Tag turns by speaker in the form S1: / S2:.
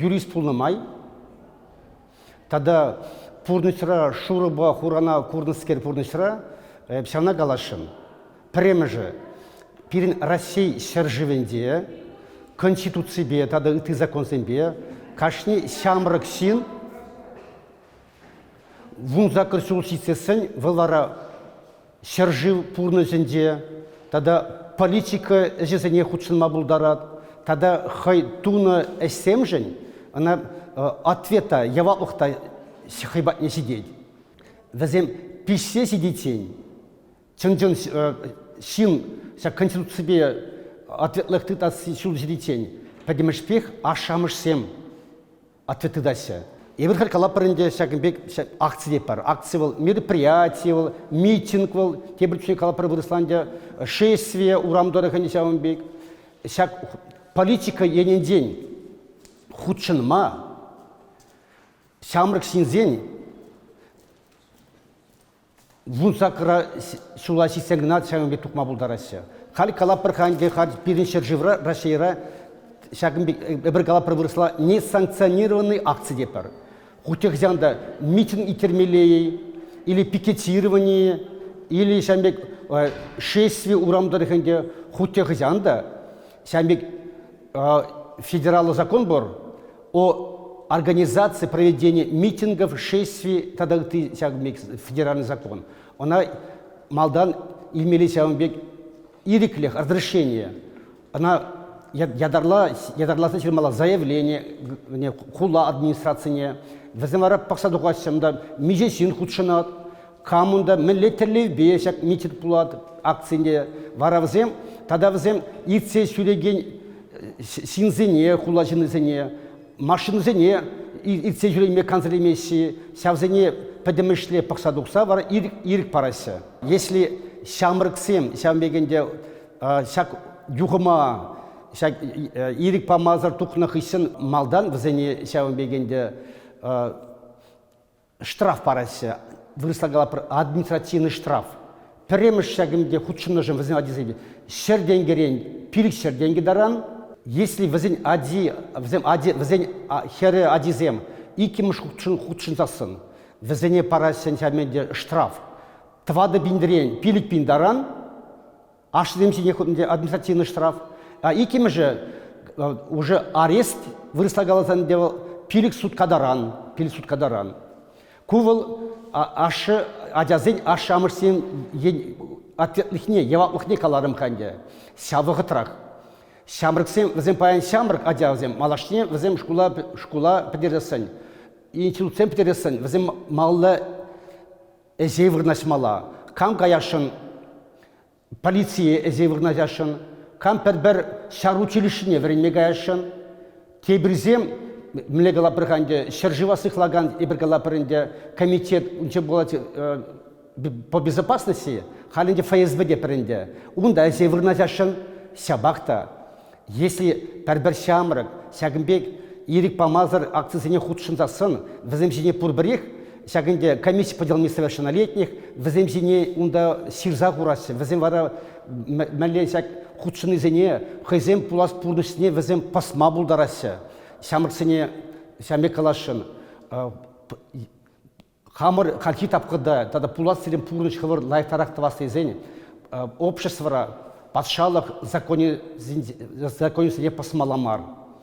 S1: юрист пулнамай, тада пурнычра шурыба хурана курныскер пурнычра пшана галашын. Прямо же, перед Россией серживенде, конституции бе, тада ыты закон зембе, кашни сямрак син, вунза кырсул сисесен, вылара сержив пурныченде, тада политика жезене худшынма булдарат, тада хай туна эсемжен, она ответа явалухта хайбат не сидеть. Везем пище сидетень, чынжын син конституции ответлых ты тас сил сидетень, подемешпех ашамыш сем ответы дася. И вот как лапаренде всяким акции пар, акции был мероприятие был, митинг был, те были калапары в Исландии, шествие урамдора ханисявым бег, всяк политика един день худшынма, сямрак синзень, вунсакра шуласи сеңнат сямым бег тукма булдарася. Хали калапар ханге хали пириншер живра Россияра всяким бег калапар выросла несанкционированные акции депар. Хутехзянда митинг и термилей, или пикетирование, или шамбек шествие урамдора ханге хутехзянда, шамбек федеральный закон бор о организации проведения митингов, шествий, тогда ты федеральный закон. Она малдан имели ириклех разрешение. Она ядарла заявление хула администрации. Веземара паксадугасямда мижесин худшынат, камунда миллетерлевбе митинг пулат акцияне варавзем, тогда взем ирце сүлеген синзене, хулажынызене, машинызене, ирце жүлеме канзелемесі, сявзене подемешле пақсадуқса, вара ирік парасы. Если шамрыксем, шамбегенде, шак юғыма, шак ирік памазар тұқнақ исін малдан, взене шамбегенде штраф парасы, вырыслагала административный штраф. Премеш шагымде худшынныжым взен адизеби, шерденгерен, пилік шерденге даран, если взен хере адизем, икимыш худшынсасын, взене парасен шаменде штраф, твада биндерен, пилік биндаран, ашдемсене административный штраф, а икимыже уже арест вырыслагала зандевал, пилік суткадаран, Кувал ашы адязен ашамырсен ответлихне, еватлихне каларым ханде. Сявығы трак. Шамрыксен візем паян шамрык адязем, малашне візем шкула педересен. Институтсен педересен, візем малла эзевырнаш мала. Кам гаяшын полиция эзевырнашын, кам пербер шар училищіне време гаяшын, тебризем Млегала прыханде шержива сыхлаган и бригала прынде комитет по безопасности халинде ФСБД прынде. Унда если вырназяшын сябакта, если пербер шамрак, сягымбек ирик помазар акцизине худшындасын, віземзине пурбрех, сягынде комиссия по делам несовершеннолетних, віземзине унда сирза курасы, візем вара мәле сяк худшынызине, хайзем пулас пурнысыне візем пасма булдарасы. Шамрыксене шамек калашын, хамыр халки тапқыда, тада пулас сирен пурныш хывыр лайықтарақ тавасы езен, обществора, патшалық законе пасмаламар.